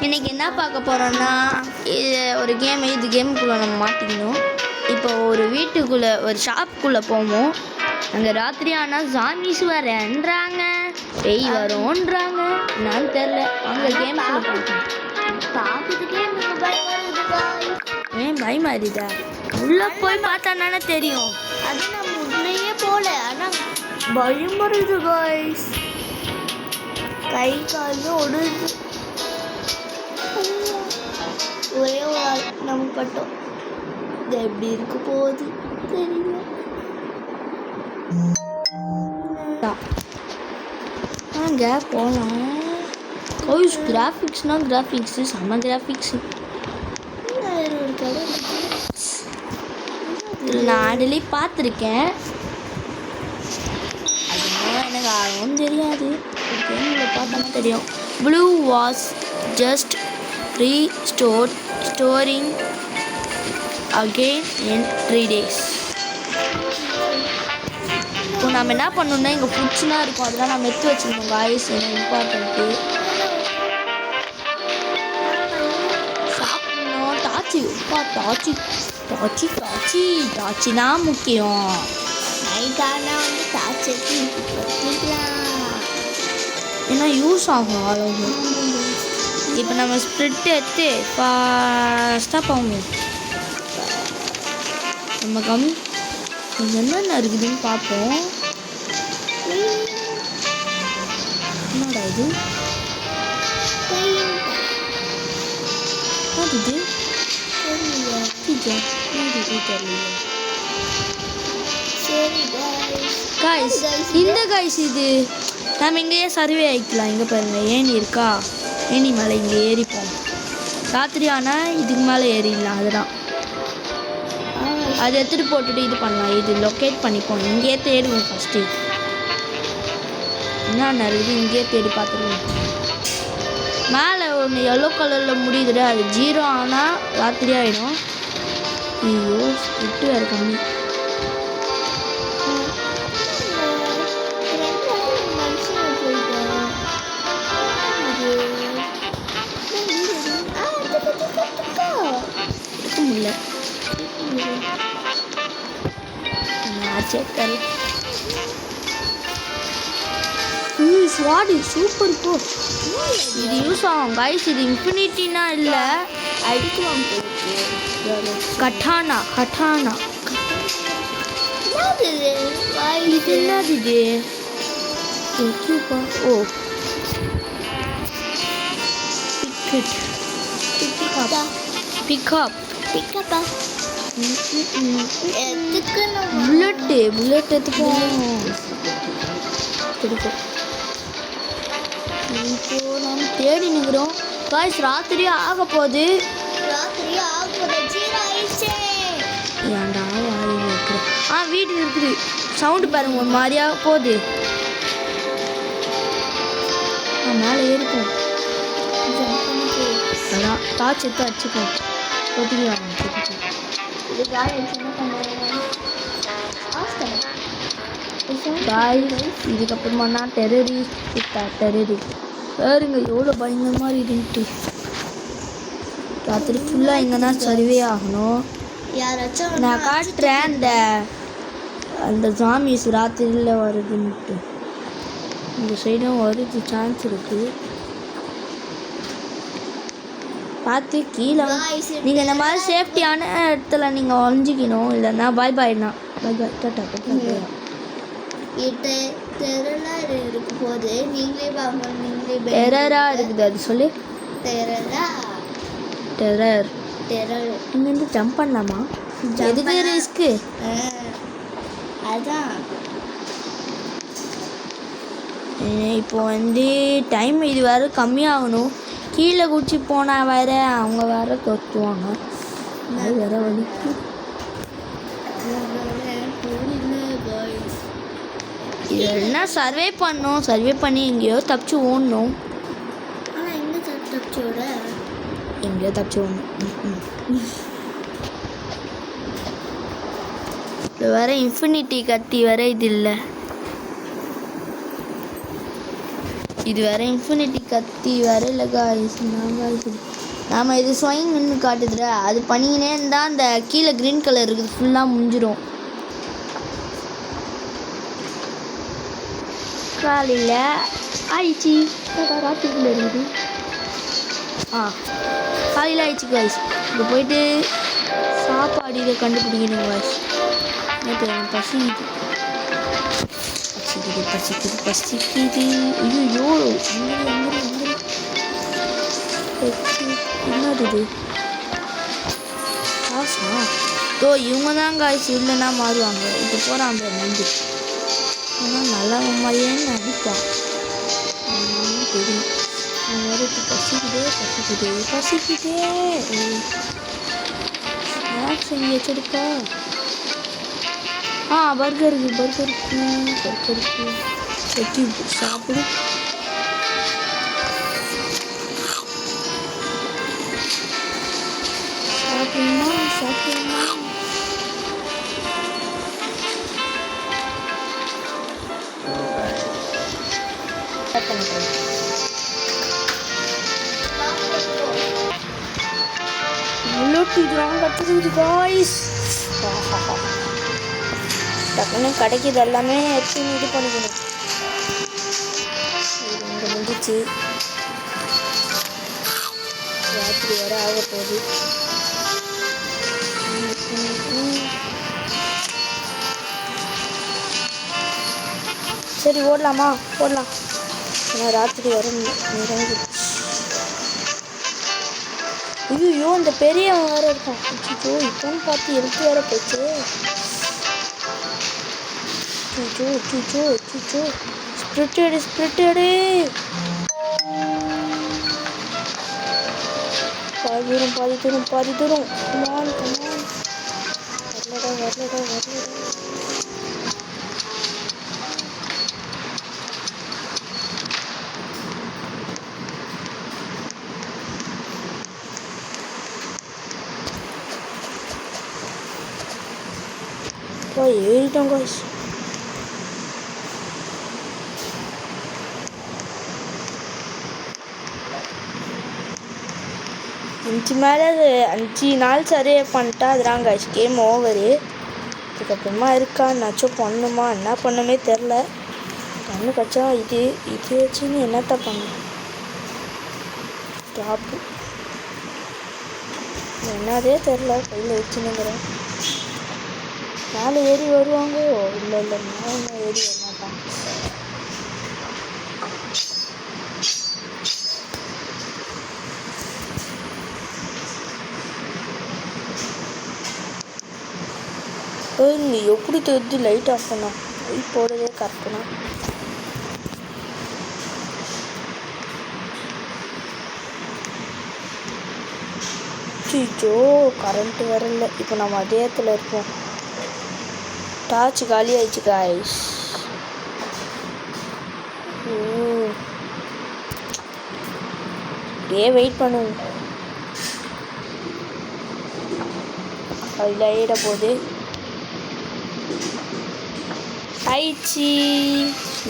இன்னைக்கு என்ன பார்க்க போகிறோன்னா இது ஒரு இது கேமுக்குள்ளே நம்ம மாட்டிக்கணும். இப்போ ஒரு வீட்டுக்குள்ளே ஒரு ஷாப்புக்குள்ளே போவோம். அங்கே ராத்திரி ஆனால் ஜாம்பிஸ் வரேன்றாங்க, பேய் வரும்ன்றாங்க, நான் தெரில. அங்கே கேமுக்குள்ளே பார்க்குறதுக்கே ஏன் பயமா இருக்குதா? உள்ளே போய் பார்த்தா தானே தெரியும். அது நம்ம உள்ளேயே போகல, ஆனால் பயம் வருது காய்ஸ். கை கால் ஒடுது. ஒரே ஒரு ஆள் நம்ம பட்டோம். இது எப்படி இருக்க போகுது தெரியல. அங்கே போகலாம். கோய்ஸ் கிராஃபிக்ஸ்னால் கிராஃபிக்ஸு செம்ம கிராஃபிக்ஸு. ஒரு கடை நான் ஆடலி பார்த்துருக்கேன். அதுவும் எனக்கு ஆகும் தெரியாது. கேமில் பார்த்தோன்னா தெரியும். Blue was just storing again in 3 days. இப்போ நம்ம என்ன பண்ணணும்னா இங்கே ஃபுட்ஸ்லாம் இருக்கும், அதெல்லாம் நம்ம எடுத்து வச்சுருக்கோம் காய்ஸ். என்ன இம்பார்ட்டண்ட்டு சாப்பிடணும். டாச்சி தான் முக்கியம். நைட்டானா வந்து டாச்சி ஏன்னா யூஸ் ஆகும் அவ்வளோ. இப்போ நம்ம ஸ்ப்ரிட் எடுத்து ஃபாஸ்ட்டாக போவோம். நம்ம என்னென்ன இருக்குதுன்னு பார்ப்போம். என்னடா இது? இந்த காய்ஸ் இது நம்ம இங்கேயே சர்வே ஆகிக்கலாம். இங்கே பாருங்க, ஏணி இருக்கா? ஏணி மேலே இங்கே ஏறிப்போம். ராத்திரி ஆனால் இதுக்கு மேலே ஏறிடலாம். அதுதான் அது எடுத்துகிட்டு போட்டுட்டு இது பண்ணலாம். இது லொக்கேட் பண்ணிப்போம். இங்கேயே தேடுவோம். ஃபஸ்ட்டு என்ன இருக்குது இங்கேயே தேடி பார்த்துருவோம். மேலே ஒன்று எல்லோ கலரில் முடியுதுல, அது 0 ஆனால் ராத்திரி ஆகிடும். ஐயோ விட்டு வேறு கம்மி. முடியல சூப்பர் போ. இது யூஸ் ஆகும் காய்ஸ். இது இன்ஃபினிட்டினா இல்லை, அடிக்கலாம். கட்டானா இது என்னது? ஓ பிக்கப் புல்லட் எடுத்துப்போம். இப்போ நம்ம தேடி நிற்கிறோம் காய்ஸ். ராத்திரி ஆக போகுது. ஏன்டா வீடு இருக்குது. சவுண்டு பாருங்க, ஒரு மாதிரியாக போகுது. மேலே ஏறிப்போம். அதான் டார்ச் எடுத்து அடிச்சுப்போம். இதுக்கப்புறமா டெரரிஸ்ட் பாருங்க எவ்வளோ பயங்கரமாக இருக்குன்ட்டு. ராத்திரி ஃபுல்லாக இங்கே தான் சர்வே ஆகணும். நான் காட்டுறேன் அந்த ஜாம்பிஸ் ராத்திரியில் வருதுன்ட்டு. இந்த சைடும் வருது, சான்ஸ் இருக்குது. பார்த்து கீழே நீங்கள் இந்த மாதிரி சேஃப்டியான இடத்துல நீங்கள் ஒழிஞ்சிக்கணும். இல்லைன்னா பாய்னா டாட்டா. இருக்கும் போது டெரரா இருக்குது. அது சொல்லி டெரர் இங்கேருந்து ஜம்ப் பண்ணலாமா? எதுக்கு ரிஸ்க்கு? அதான் இப்போ வந்து டைம் இது வேறு கம்மியாகணும். கீழே குச்சி போனால் வேற அவங்க வேற தொத்துவாங்க. அது வேற வலிக்கு. இதெல்லாம் சர்வே பண்ணோம். சர்வே பண்ணி எங்கேயோ தப்பிச்சு ஓடணும். எங்கேயோ தப்பிச்சு ஓடணும். இது வேற இன்ஃபினிட்டி கத்தி வேற இது இல்லை. இது வேற இன்ஃபினிட்டி கத்தி வேற இல்லை காய்ஸ். நாம் இது ஸ்வைன்னு காட்டுதுல, அது பண்ணிக்கினே இருந்தால் அந்த கீழே க்ரீன் கலர் இருக்குது ஃபுல்லாக முடிஞ்சிடும். காலையில் ஆயிடுச்சு. ராத்திரிக்குள்ளே இருக்குது. காலையில் ஆயிடுச்சு காய்ஸ். இப்போ போயிட்டு சாப்பாடு இதை கண்டுபிடிக்கணும் காய்ஸ். எனக்கு பசிக்குது. ஐயோ என்னது இது? காசா? இவங்க தான் காய்ச்சி இல்லைன்னா மாறுவாங்க. இப்போ போகிறான் நண்டு. ஏன்னா நல்லா மாதிரியே நடிப்பான் தெரியும். பசிக்குதே ஸ்நாக்ஸ் எங்கே வச்சிருக்கா? பர்கருக்கு வெட்டி சாப்பிடு. சாப்பிடுமா கற்றுக்குது காய்ஸ். டக்குன்னு கிடைக்கிது எல்லாமே எடுத்து இது பண்ணிக்கணும். இங்கே முடிஞ்சிச்சு. ராத்திரி வர ஆக போகுது. சரி ஓடலாம். ஏன்னா ராத்திரி வர நிறைஞ்சிச்சு. ஐயோ இந்த பெரியவன் வேற இருக்கான். இப்போன்னு பார்த்து எனக்கு வேற போச்சு. ஸ்பிரிட்டடு பாதி தூரம் கமான் வரலடா. ஏறிட்டோம் காய்ஸ். மேலே 5 நாள் சரியே பண்ணிட்டா அதுதான் காய்ஸ் கேம் ஓவரு. இதுக்கப்புறமா இருக்கான்னாச்சும் பண்ணுமா என்ன பண்ணுமே தெரில. கண்ணு கச்சா இது வச்சுன்னு என்னத்த பண்ணும். டாப்பு என்னதே தெரில கையில் வச்சுன்னுங்கிறேன். மேலே ஏறி வருவாங்கோ? இல்லை மேலே ஏறி வர மாட்டாங்க. நீ எப்படி தெரிஞ்சு லைட் ஆஃப் பண்ணா? லைட் போடுறதே கரெக்டுனா. சீச்சோ கரண்ட்டு வரல. இப்போ நம்ம அதே இடத்துல இருப்போம். டார்ச் காலி ஆயிடுச்சு காய்ஸ். அப்படியே வெயிட் பண்ணுவோம். அதில் ஏற போகுது. ஆயிடுச்சு.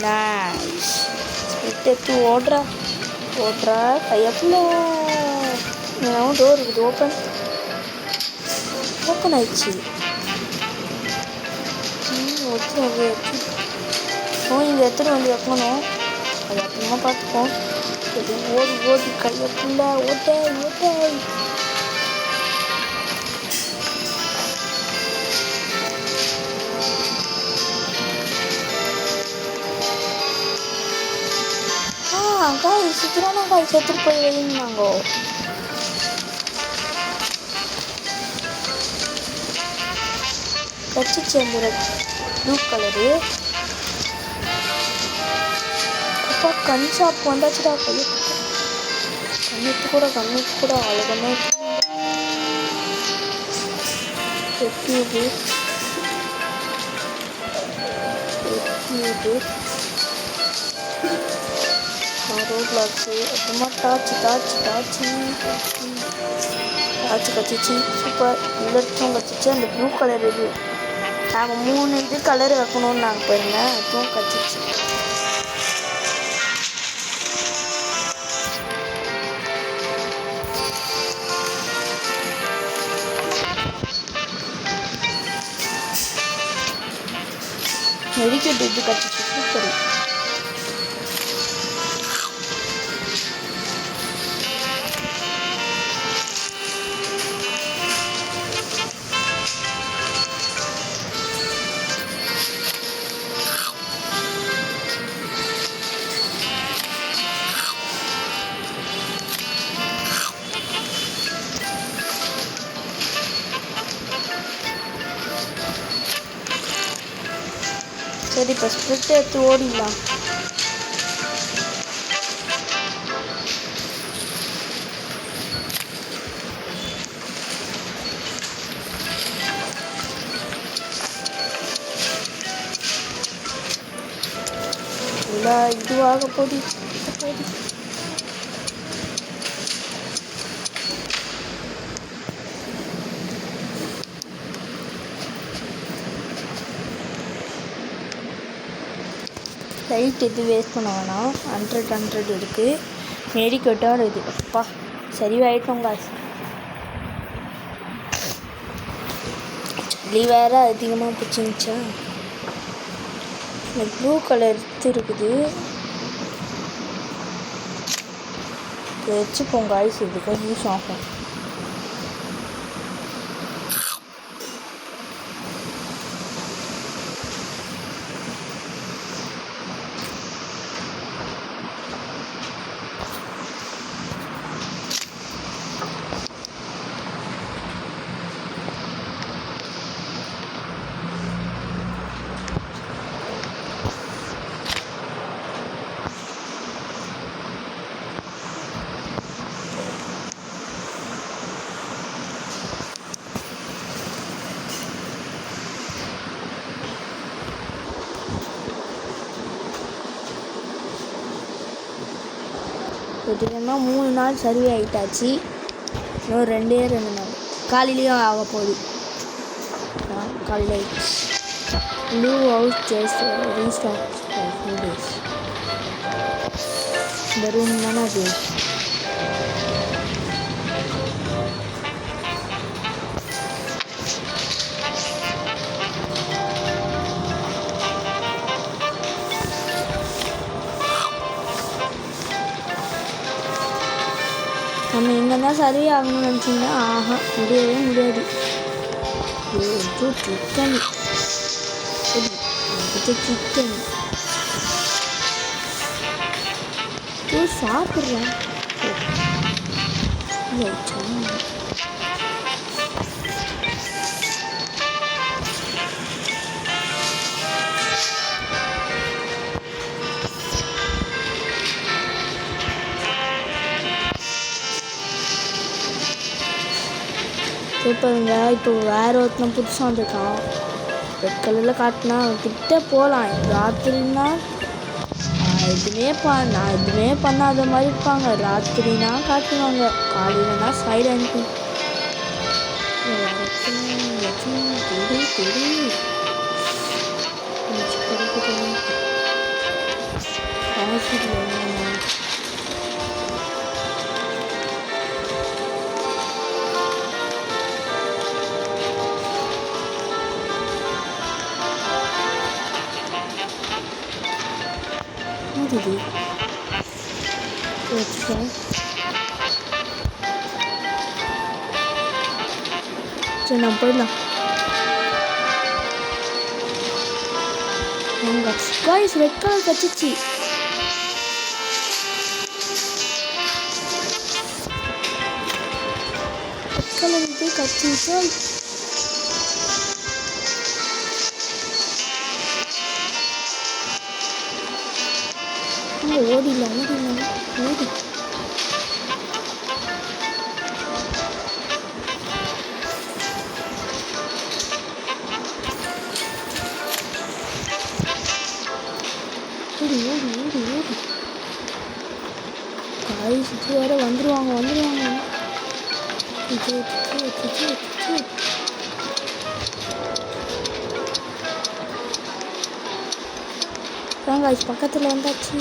நைஸ். எடுத்து ஓடுறா கையப்புல. டோர் இருக்குது. ஓப்பன் ஆயிடுச்சு. இங்கே எடுத்துகிட்டு வந்து வைக்கணும். அது அப்புறமா பார்த்துப்போம். ஓடி கையப்புல ஓட்டை. காய் சீக்கிரமா காய் செத்துட்டு போய் வைங்கோ. கச்சிச்சு அந்த ப்ளூ கலரு. அப்பா கண் ஷாப் வந்தாச்சுடா. கண்ணுக்கு கூட அழகான ரோப்ளாக்ஸு. அப்புறமா டார்ச்சு கச்சிச்சு. சூப்பர். எல்லாத்தையும் கச்சிச்சு. அந்த ப்ளூ கலர் இது நாங்கள் 3 இது கலர் வைக்கணும்னு நாங்கள் போயிருந்தேன். அதுவும் கச்சிச்சு. மெடிக்கெட் இது கட்டிச்சு சூப்பர். சரி இப்போ ஸ்ப்ரிட் எடுத்து ஓடிடலாம். இல்லை இதுவாக போடி லைட் எது வேஸ்ட் பண்ண வேணாம். 100 இருக்குது. மெடிக்கெட்டாக இது அப்பா சரிவாயிட்டோம் காசு. சளி வேறு அதிகமாக பிடிச்சிருந்துச்சா. இந்த ப்ளூ கலர் இருக்குது வச்சுப்போம் காய்ஸ். இதுக்கு யூஸ் ஆகும். பார்த்தீங்கன்னா 3 நாள் சர்வே ஆகிட்டாச்சு. இன்னும் 2 நாள் காலையிலையும் ஆக போகுது. காலையில் blue house just restart for few days. இந்த ரூம் தானே அது. நம்ம எங்கே தான் சர்வே ஆகணும்னு நினச்சிங்கன்னா முடியவே முடியாது. சிக்கன் சிக்கன் சாப்பிட்றேன். சூப்பருங்க. இப்போ வேறு ஒருத்தனை புதுசாக வந்திருக்கான். ரெட் கலரில் காட்டினா கிட்ட போகலாம். ராத்திரினா நான் எதுவுமே பண்ணாத மாதிரி இருப்பாங்க. ராத்திரினா காட்டுவாங்க, காலையிலனா சைலண்ட். சரி நான் போயிடலாம். காய்ஸ் ரெட் கலர் கச்சிச்சு. ரெட் கலர் இது கச்சிச்சு. ஓடிடலாம் ஓடி காய் சுற்றி வேற வந்துருவாங்க. காய்ஸ் பக்கத்தில் வந்தாச்சு.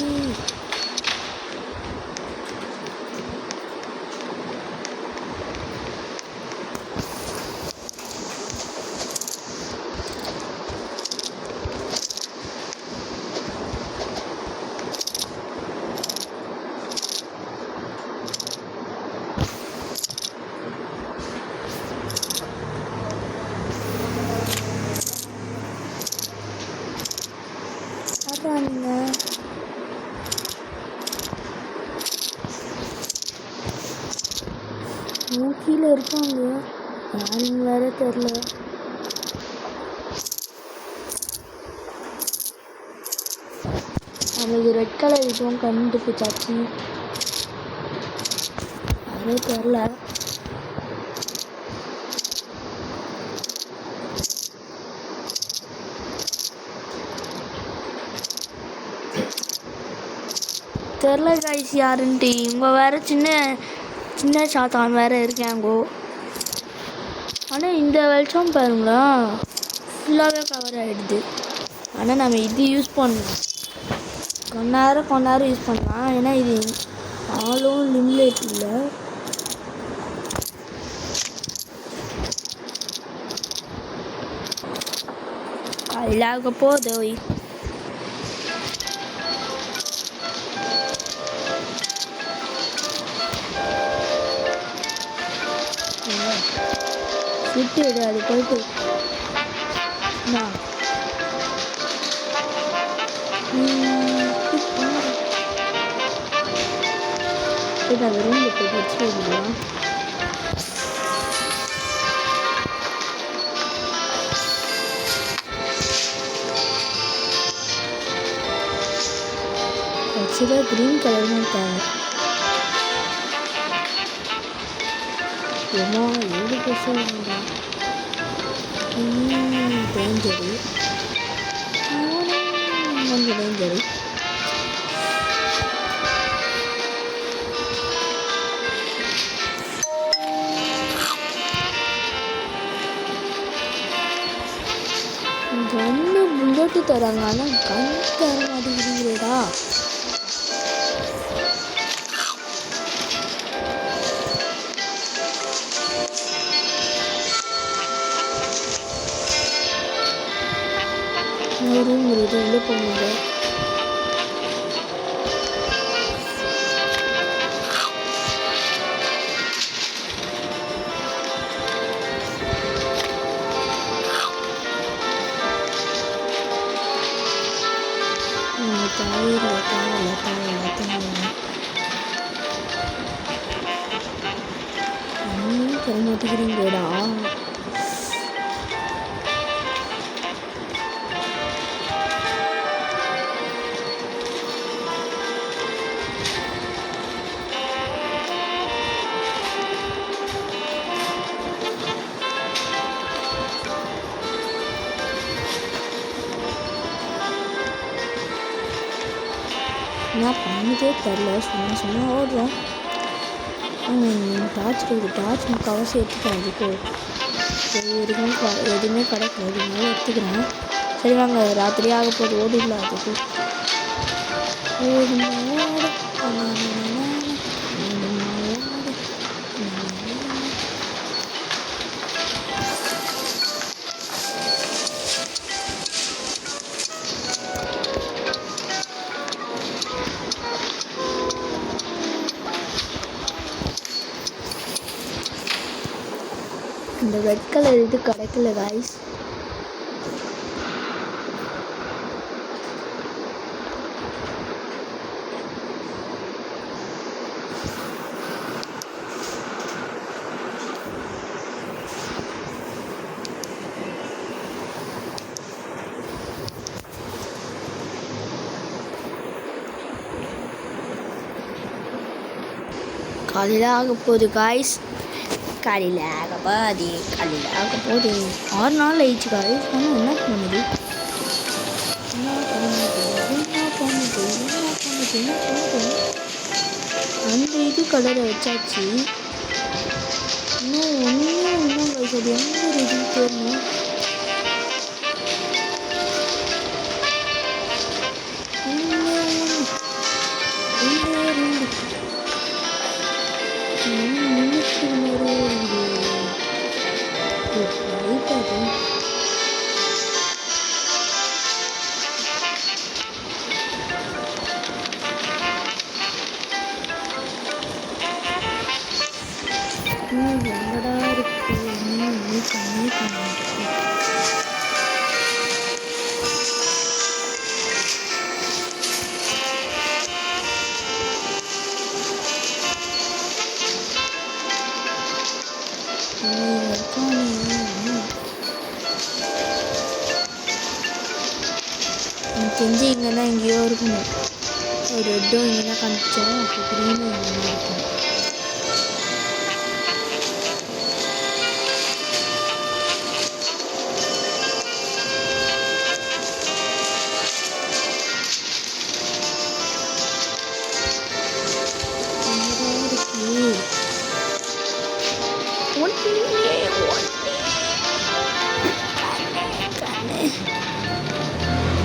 கீழே இருப்பாங்க, யாருன்னு வேற தெரில. அவங்களுக்கு ரெட் கலர் இதுவும் கண்டுபிடிச்சாச்சு, யாரே தெரில. தெரில கைஸ் யாருன்ட்டு. இவங்க வேற சின்ன சின்ன சாத்தான் வேற இருக்காங்கோ. ஆனால் இந்த வெளிச்சம் பாருங்களா ஃபுல்லாகவே கவர் ஆகிடுது. ஆனால் நம்ம இது யூஸ் பண்ணலாம், கொஞ்ச நேரம் யூஸ் பண்ணலாம். ஏன்னா இது ஆளும் லிமிட் இல்லை. காலையிலாக போகுது. விட்டு விடு, அது போயிட்டு அது ரூமில் போயிட்டு வச்சுருக்கீங்களா? ஆக்சுவலாக க்ரீன் கலர் தான் தேவை. ஏமா 7 பர்சன்ட் டேஞ்சரு, கொஞ்சம் டேஞ்சரு. கண்ணு புல்லட்டு தராங்க, ஆனால் கண் தர மாட்டேங்கிறீங்களேடா. ரூம் இருக்குது, உள்ளே போகணுங்க. தர மாட்டேங்கிறீங்களேடா. என்ன பண்ணிட்டே தெரில, சும்மா ஓடுறோம். டார்ச் இருக்குது, டார்ச் முக்கால்வாசி எடுத்துக்கிறேன். அதுக்கு எதுவும் எதுவுமே கிடைக்கல, இதனால எடுத்துக்கிறேன். சரி வாங்க, ராத்திரி ஆக போது, ஓடிடலாம். அதுக்கு இந்த ரெட் கலர் இது கிடைக்கல காய்ஸ். காலையில் ஆக போகுது காய்ஸ், காலையில் ஆக போகுது. 6 நாள் ஆயிடுச்சு காய்ஸ். ஆனால் என்ன பண்ணுது, அந்த இது கலரை வச்சாச்சு. இன்னும் காய்ஸ், அது எந்த ஒரு இது தெரியணும். எங்கடா இருக்கு எனக்கு தெரிஞ்சு இங்கன்னா எங்கேயோ இருக்கணும். ஒரு ரெட்டும் இங்கே தான் காமிச்சோம். அப்போ க்ரீனும் இங்கே இருக்கும்.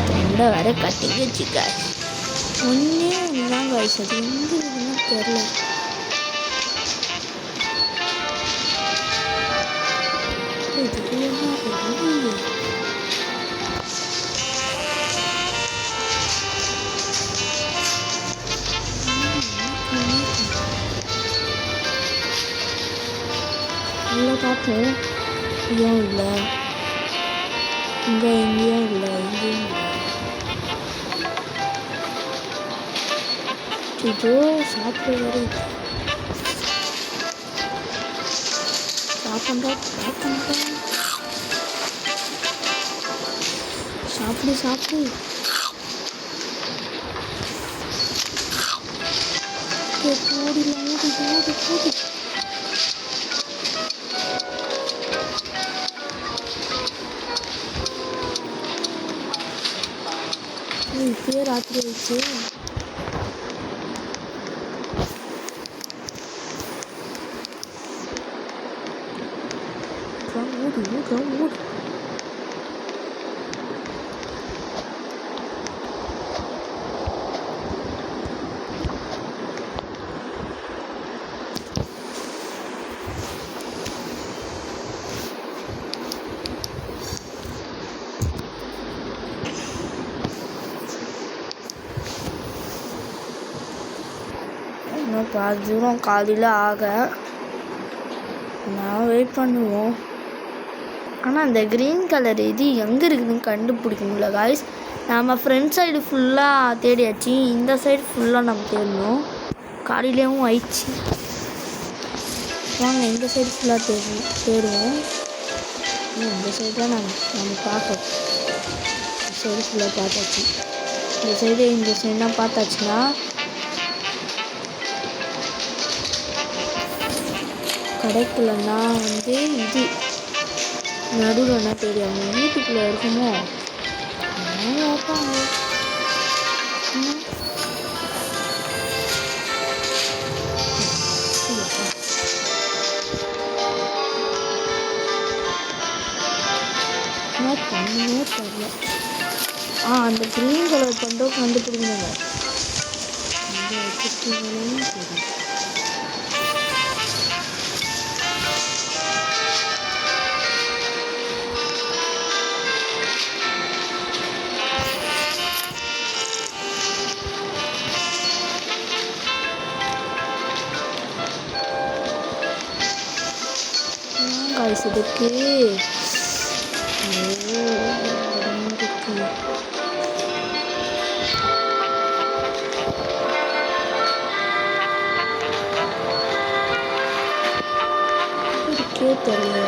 தொண்டை வர கட்டிக்கிச்சு காய்ஸ். ஒன்றே ஒன்று தான் காய்ஸ். அது எங்கே இருக்குன்னு தெரில. நல்லா பார்ப்போம். ஏன் இல்லை இங்கே எங்கேயும் இல்லை எங்கேயும் இல்லை. இதோ சாப்பிட வர சாப்பிடு சாப்பிடு. ஓடி ஓடி ஓடி ஓடி. இப்பயே ராத்திரி ஆயிடுச்சு. ஓடு. இன்னும் பாதி தூரம் காலையில் ஆக நான் வெயிட் பண்ணுவோம். ஆனால் அந்த க்ரீன் கலர் இது எங்கே இருக்குதுன்னு கண்டுபிடிக்க முடியல காய்ஸ். நம்ம ஃப்ரண்ட் சைடு ஃபுல்லாக தேடியாச்சு. இந்த சைடு ஃபுல்லாக நம்ம தேடணும். காலையிலேயும் ஆயிடுச்சு. வாங்க இந்த சைடு ஃபுல்லாக தேடுவோம். இந்த சைடு தான் நம்ம பார்க்கணும். இந்த சைடு ஃபுல்லாக பார்த்தாச்சு. இந்த சைடுலாம் பார்த்தாச்சுன்னா கிடைக்கலன்னா இது நடுவில் என்ன தெரியும். அவங்க வீட்டுக்குள்ளே இருக்குமோ வைப்பாங்க. பண்ணுமே தெரியல. அந்த க்ரீன் கலர் பண்ணுறோம் கண்டுபிடிக்கணுங்க. தெரியும். இதுக்கு தெரியல.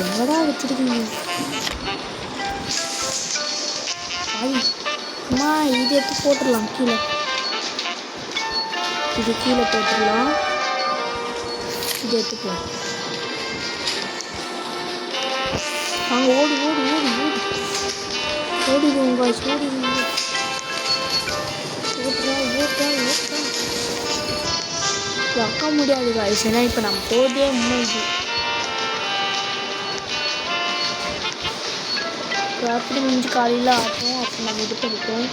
எங்கடா வச்சிருக்கீங்க? அம்மா இது எடுத்து போட்டுடலாம். கீழே போட்டுடலாம். இது எடுத்துக்கலாம். அங்கே ஓடிடுவோம் காய்ஸ். வைக்க முடியாது காய்ஸ். ஏன்னா இப்போ நம்ம போதே முன்னாடி ராத்திரி முடிஞ்சு காலையில் ஆகும். அப்போ நம்ம இது படிப்போம்.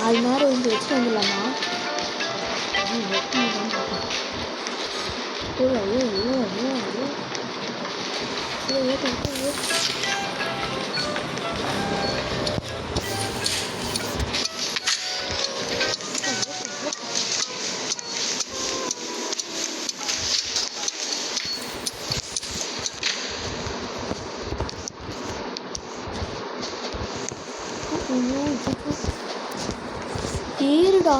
அது நேரம் வந்து வச்சுட்டு வந்துடலாமா? இருடா.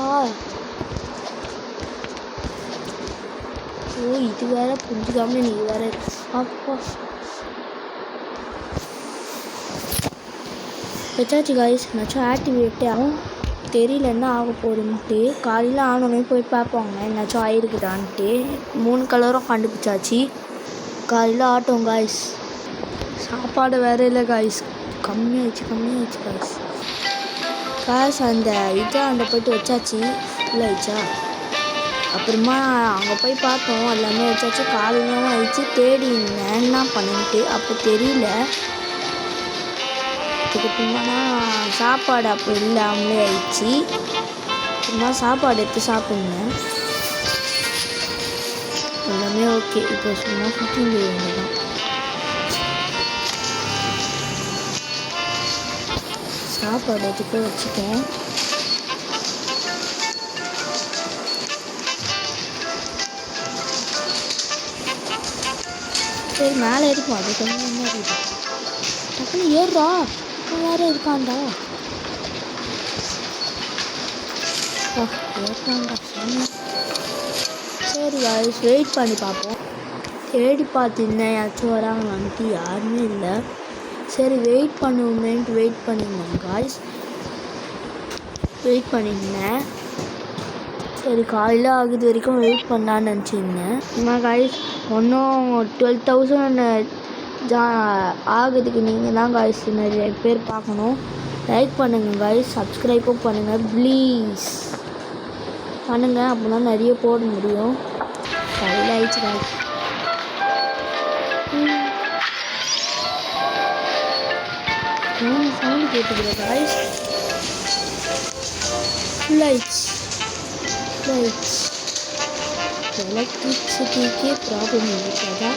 ஓ இது வேற புரிஞ்சுக்காம நீ வேற. அப்பா வச்சாச்சு காய்ஸ். என்னாச்சும் ஆக்டிவேட்டே ஆகும். தெரியல என்ன ஆக போகுதுன்ட்டு. காலையில் ஆனோடனே போய் பார்ப்பாங்க என்னாச்சும் ஆயிருக்குதான்ட்டு. 3 கலரும் கண்டுபிடிச்சாச்சு. காலையில் ஆட்டோம் காய்ஸ். சாப்பாடு வேறு இல்லை காய்ஸ். கம்மியாகிடுச்சு காய்ஸ். காய்ஸ் அந்த அந்த போய்ட்டு வச்சாச்சு. ஃபுல்லாகிடுச்சா. அப்புறமா அங்கே போய் பார்த்தோம் எல்லாமே வச்சாச்சு. காலையிலும் ஆயிடுச்சு. தேடி என்ன பண்ணிட்டு அப்போ தெரியல. அதுக்கப்புறமா சாப்பாடு அப்போ இல்லாமலே ஆயிடுச்சு. அப்புறமா சாப்பாடு எடுத்து சாப்பிடுங்க. எல்லாமே ஓகே. இப்போ சும்மா சுற்றி வேண்டியதான். சாப்பாடு எடுத்து வச்சுட்டேன். சரி மேலே இருக்கும். அது கொஞ்சம் என்ன இருக்குது டக்குன்னு ஏறுறா. வேறு இருக்காண்டா. ஏற்றாண்டா. சரி காய்ஸ் வெயிட் பண்ணி பார்ப்போம். தேடி பார்த்துருந்தேன் யாச்சும் வராங்களான்ட்டு யாருமே இல்லை. சரி வெயிட் பண்ணுவோமேன்ட்டு வெயிட் பண்ணியிருந்தேன் காய்ஸ். வெயிட் பண்ணியிருந்தேன். சரி காலையில் ஆகுது வரைக்கும் வெயிட் பண்ணலான்னு நினச்சிருந்தேன். நான் காய்ஸ் ஒன்றும் 12,000 ஆகுதுக்கு நீங்கள் தான் காய்ஸ் நிறைய பேர் பார்க்கணும். லைக் பண்ணுங்கள் காய்ஸ். சப்ஸ்கிரைப்பும் பண்ணுங்கள் ப்ளீஸ். பண்ணுங்கள் அப்போ தான் நிறைய போட முடியும். காலையில் ஆயிடுச்சு காய்ஸ். சவுண்டு கேட்டுக்கிறேன் காய்ஸ். ஃபுல்லாகிடுச்சு. எலக்ட்ரிசிட்டிக்கே ப்ராப்ளம் இருக்காதா.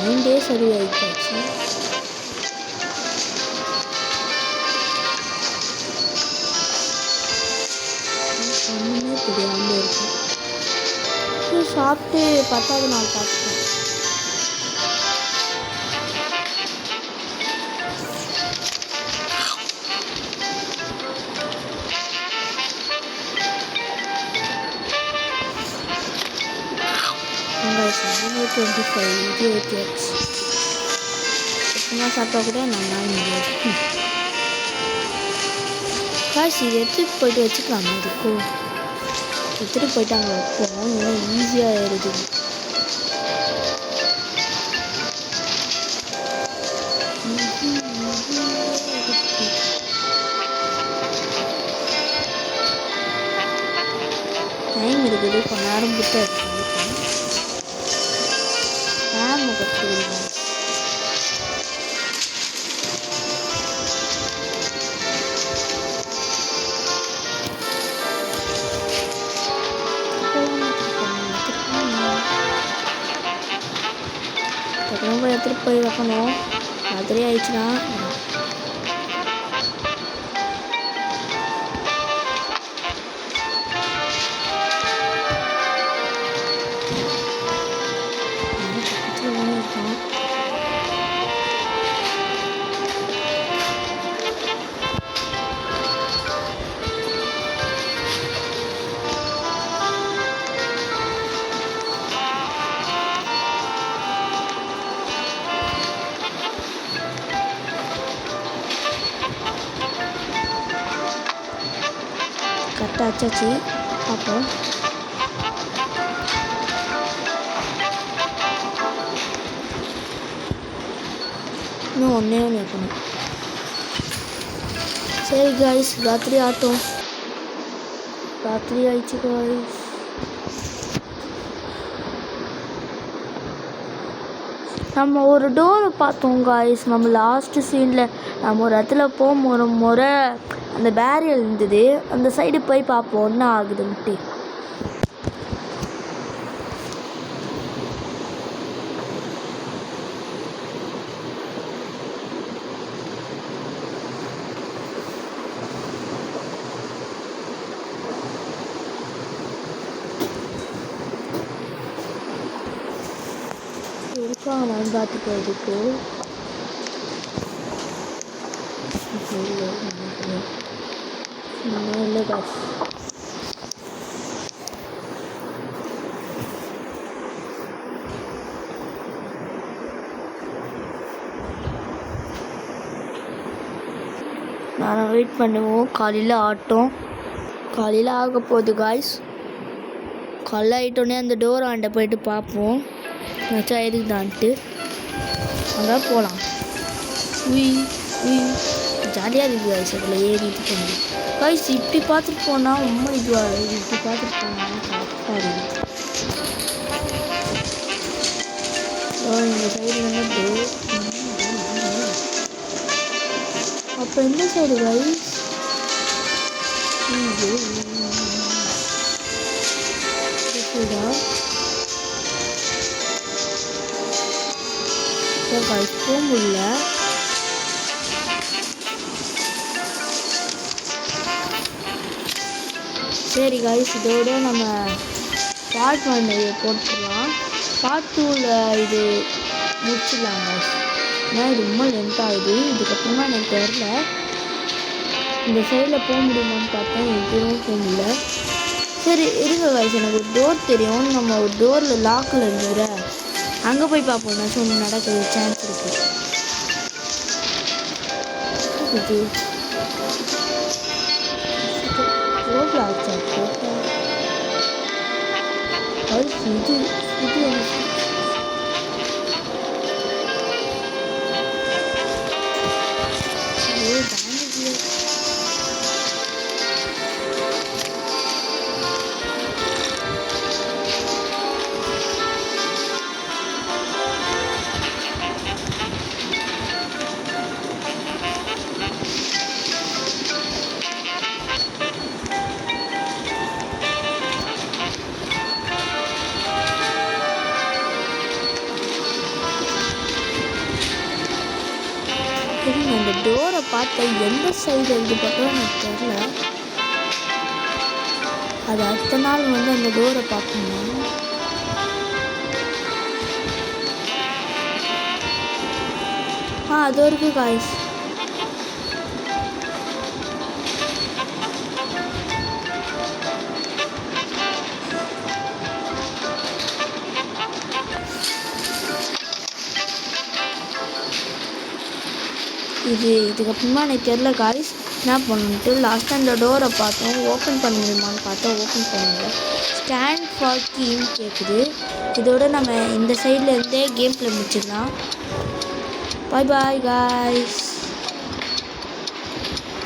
மைண்டே சரியாயிடுச்சு. ஒன்றுமே தெரியாமல் இருக்கும். சாப்பிட்டு 10வது நாள் பார்த்துட்டேன். வெங்காயம் 25 இது ஏற்றியாச்சு. சும்மா சாப்பிட்டா கூட நல்லா முடியாது. காசு இது எடுத்துகிட்டு போயிட்டு வச்சுக்கலாமா. இருக்கும் எடுத்துகிட்டு போயிட்டு அங்கே வைப்போம். இன்னும் ஈஸியாக ஏறுது. டைம் இருக்குது. கொஞ்ச நேரம் புத்த நேரம் கற்றுக்கலாம். ரொம்ப எடுத்துகிட்டு போய் வைக்கணும். ராத்திரி ஆயிடுச்சுன்னா கரெக்டாக வச்சாச்சு. பார்ப்போம். இன்னும் ஒன்றே இருக்கணும். சரி காய்ஸ் ராத்திரி ஆட்டோம். ராத்திரி ஆயிடுச்சு காய்ஸ். நம்ம ஒரு டோரை பார்த்தோம் காய்ஸ். நம்ம லாஸ்ட்டு சீனில் நம்ம ஒரு இடத்துல ஒரு முறை அந்த பேரியல் இருந்தது. அந்த சைடு போய் பார்ப்போம் என்ன ஆகுதுன்ட்டு. இருக்காங்களான்னு பார்த்து போயிருக்கு. இன்னும் இல்லை காய்ஸ். நான் வெயிட் பண்ணுவோம். காலையில் ஆட்டம் காலையில் ஆக போகுது காய்ஸ். காலையில் ஆகிட்டோன்னே அந்த டோர் ஆண்ட போயிட்டு பார்ப்போம் நச்சா இருக்குதான்ட்டு. அங்கே போகலாம். ஜாலியாக இருக்குது காய்ஸ். அதில் ஏறிட்டு போகணும் காய்ஸ். இப்படி பார்த்துட்டு போனால் ரொம்ப இதுவாக இப்படி பார்த்துட்டு போனால் கரெக்டாக இருக்குது. இந்த சைடு வந்து டோர். அப்போ இந்த சைடு காய்ஸ் போக முடியல. சரி காய்ஸ், இதோட நம்ம பார்ட் 1 போட்டுடலாம். பார்ட் 2ல் இது முடிச்சிடலாம் காய்ஸ். ஏன்னா இது ரொம்ப லென்த் ஆகுது. இதுக்கப்புறமா எனக்கு தெரில இந்த சைடில் போக முடியுமான்னு பார்த்தேன். எதுவும் போக முடியல. சரி இருங்க காய்ஸ், எனக்கு ஒரு டோர் தெரியும். நம்ம ஒரு டோரில் லாக்கில் இருந்துற அங்கே போய் பார்ப்போம். ஏதாச்சும் ஒன்று நடக்குது சான்ஸ் இருக்குது. இது ரோட்டில் ஆச்சா இது இது அந்த டோரை பார்த்த எந்த சைடு இது பக்கம் எனக்கு தெரியல. அது அடுத்த நாள் வந்து அந்த டோரை பார்க்கணும். அது இருக்கு காய்ஸ். இதுக்கப்புறமா எனக்கு தெரில காய்ஸ் என்ன பண்ணணுன்ட்டு. லாஸ்ட்டாக அந்த டோரை பார்த்தோம். ஓப்பன் பண்ண முடியுமான்னு பார்த்தோம். ஓப்பன் பண்ணுங்க. ஸ்டாண்ட் ஃபார் கீன்னு கேட்குது. இதோட நம்ம இந்த சைடில் இருந்தே கேம் பிளே முடிச்சிடலாம். பாய் பாய் காய்ஸ்.